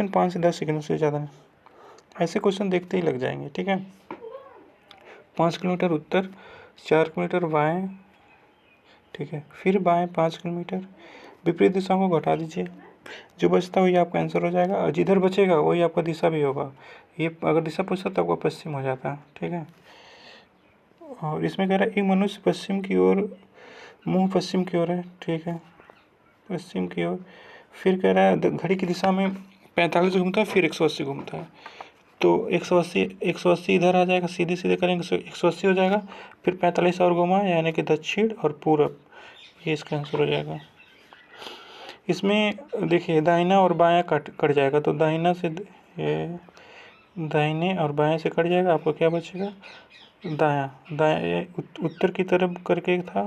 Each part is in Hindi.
सेकंड 5 से 10 सेकंड से ज़्यादा नहीं। ऐसे क्वेश्चन देखते ही लग जाएंगे, ठीक है। 5 किलोमीटर उत्तर, 4 किलोमीटर बाएं, ठीक है। फिर बाएं 5 किलोमीटर, विपरीत दिशाओं को घटा दीजिए, जो बचता है वही आपका आंसर हो जाएगा, और जिधर बचेगा वही आपका दिशा भी होगा। ये अगर दिशा पूछता तो आपका पश्चिम हो जाता है, ठीक है। और इसमें कह रहा है एक मनुष्य पश्चिम की ओर, मुंह पश्चिम की ओर है, ठीक है, पश्चिम की ओर। फिर कह रहा है घड़ी की दिशा में 45 घूमता है, फिर 180 घूमता है। तो 180 इधर आ जाएगा, सीधे सीधे करेंगे तो 180 हो जाएगा। फिर 45 और घुमा, यानी कि दक्षिण और पूरब, ये इसका आंसर हो जाएगा। इसमें देखिए दाहिना और बायां कट जाएगा, तो दाहिना से दाहिने और बाएं से कट जाएगा, आपको क्या बचेगा, दायां। दाएं उत्तर की तरफ करके था,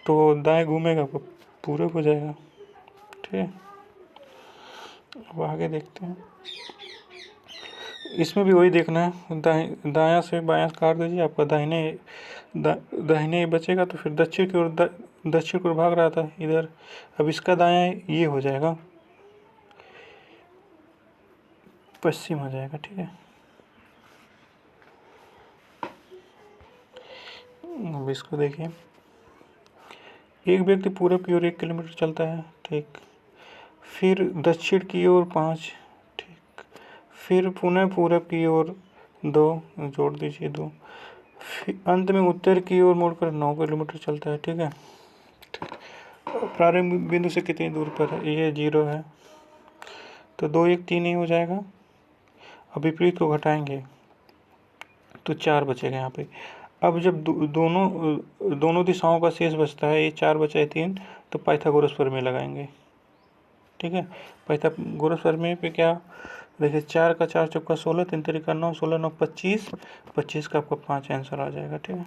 तो दाएं घूमेगा आपको पूरब हो जाएगा, ठीक है। अब आगे देखते हैं। इसमें भी वही देखना है, दायां से बायां काट दीजिए, आपका दाहिने बचेगा। तो फिर दक्षिण की ओर, दक्षिण की ओर भाग रहा था इधर, अब इसका दायां ये हो जाएगा, पश्चिम हो जाएगा, ठीक है। अब इसको देखिए, एक व्यक्ति पूरब की ओर 1 किलोमीटर चलता है, ठीक। फिर दक्षिण की ओर 5, ठीक। फिर पुनः पूरब की ओर 2, जोड़ दीजिए 2। फिर अंत में उत्तर की ओर मुड़कर 9 किलोमीटर चलता है, ठीक है। प्रारंभ बिंदु से कितनी दूर पर है, ये 0 है, तो 2 1 3 ही हो जाएगा। अब विपरीत को घटाएंगे तो 4 बचेगा यहाँ पे। अब जब दोनों दिशाओं का शेष बचता है, ये 4 बचा है 3, तो पाइथागोरस प्रमेय लगाएंगे, ठीक है। पाइथागोरस प्रमेय पे क्या, देखिए 4 का 4 चौका 16, 3 तरीका 9, 16 9 25, 25 का आपका 5 आंसर आ जाएगा, ठीक है।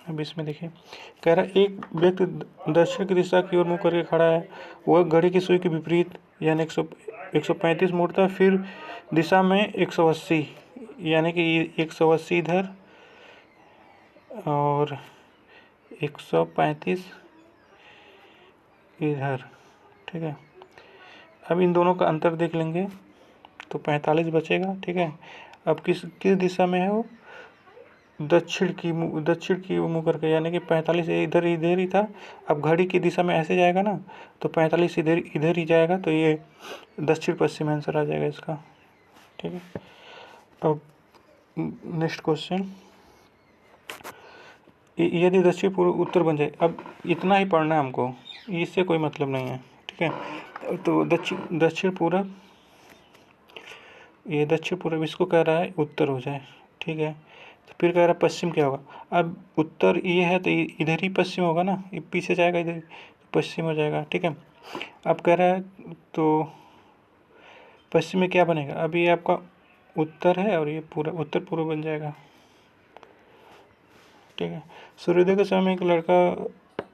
अब इसमें देखिए, कह रहा है एक व्यक्ति दक्षिण की दिशा की ओर मुँह करके खड़ा है, वह घड़ी की सुई के विपरीत यानी 135 मोड़ता है, फिर दिशा में 180, यानी कि 180 इधर और 135 इधर, ठीक है। अब इन दोनों का अंतर देख लेंगे तो 45 बचेगा, ठीक है। अब किस दिशा में है वो, दक्षिण की मुँह करके, यानी कि 45 इधर ही था। अब घड़ी की दिशा में ऐसे जाएगा ना, तो 45 इधर ही जाएगा, तो ये दक्षिण पश्चिम आंसर आ जाएगा इसका, ठीक है। अब नेक्स्ट क्वेश्चन, यदि दक्षिण पूर्व उत्तर बन जाए, अब इतना ही पढ़ना है हमको, इससे कोई मतलब नहीं है, ठीक है। तो दक्षिण पूर्व, ये दक्षिण पूर्व इसको कह रहा है उत्तर हो जाए, ठीक है। तो फिर कह रहा है पश्चिम क्या होगा, अब उत्तर ये है तो इधर ही पश्चिम होगा ना, ये पीछे जाएगा इधर, तो पश्चिम हो जाएगा, ठीक है। अब कह रहा है तो पश्चिम में क्या बनेगा, अब ये आपका उत्तर है और ये पूरा उत्तर पूर्व बन जाएगा, ठीक है। सूर्योदय के समय में एक लड़का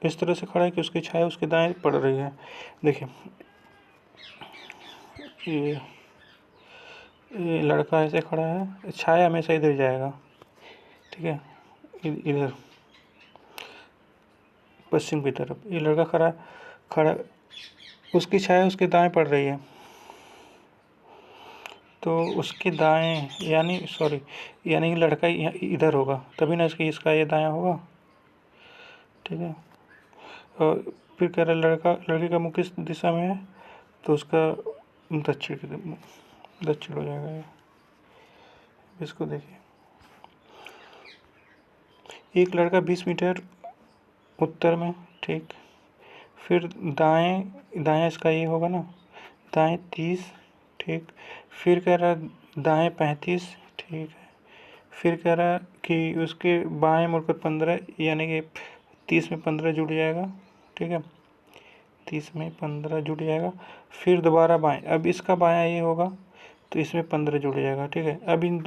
इस तरह से खड़ा है कि उसकी छाया उसके दाएं पड़ रही है। देखिए ये लड़का ऐसे खड़ा है, छाया हमेशा इधर जाएगा, ठीक है, इधर पश्चिम की तरफ। ये लड़का खड़ा उसकी छाया उसके दाएं पड़ रही है, तो उसके दाएं यानी लड़का इधर होगा, तभी ना इसका ये दायां होगा, ठीक है। और फिर कह रहा लड़के का मुख किस दिशा में है, तो उसका दक्षिण हो जाएगा ये। इसको देखिए, एक लड़का 20 मीटर उत्तर में, ठीक। फिर दाएं इसका ये होगा ना, दाएं 30, ठीक। फिर कह रहा दाएं 35, ठीक है। फिर कह रहा कि उसके बाएं मुड़कर 15, यानी कि 30 में 15 जुड़ जाएगा, ठीक है, 30 में 15 जुड़ जाएगा। फिर दोबारा बाएं, अब इसका बायां ये होगा तो इसमें 15 जुड़ जाएगा, ठीक है। अब इन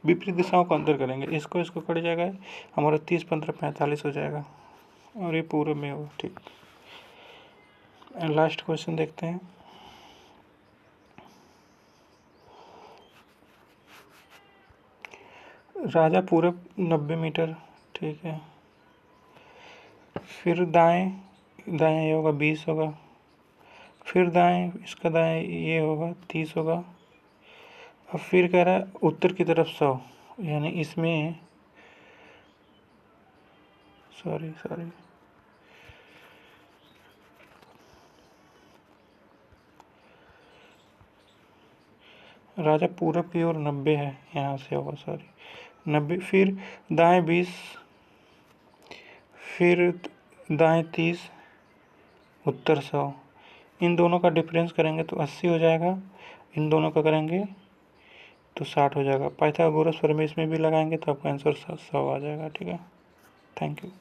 विपरीत दिशाओं का अंतर करेंगे, इसको कट जाएगा, हमारा 30 15 45 हो जाएगा, और ये पूर्व में होगा, ठीक। लास्ट क्वेश्चन देखते हैं। राजा पूरब 90 मीटर, ठीक है। फिर दाएं ये होगा 20 होगा। फिर दाएं, इसका दाएं ये होगा 30 होगा। अब फिर कह रहा है उत्तर की तरफ 100, यानी इसमें सॉरी राजा पूरब की ओर 90 है, यहाँ से होगा, सॉरी 90। फिर दाएं 20, फिर दाएं 30, उत्तर 100। इन दोनों का डिफरेंस करेंगे तो 80 हो जाएगा, इन दोनों का करेंगे तो 60 हो जाएगा। पाइथागोरस प्रमेय इसमें भी लगाएंगे तो आपका आंसर 100 आ जाएगा। ठीक है, थैंक यू।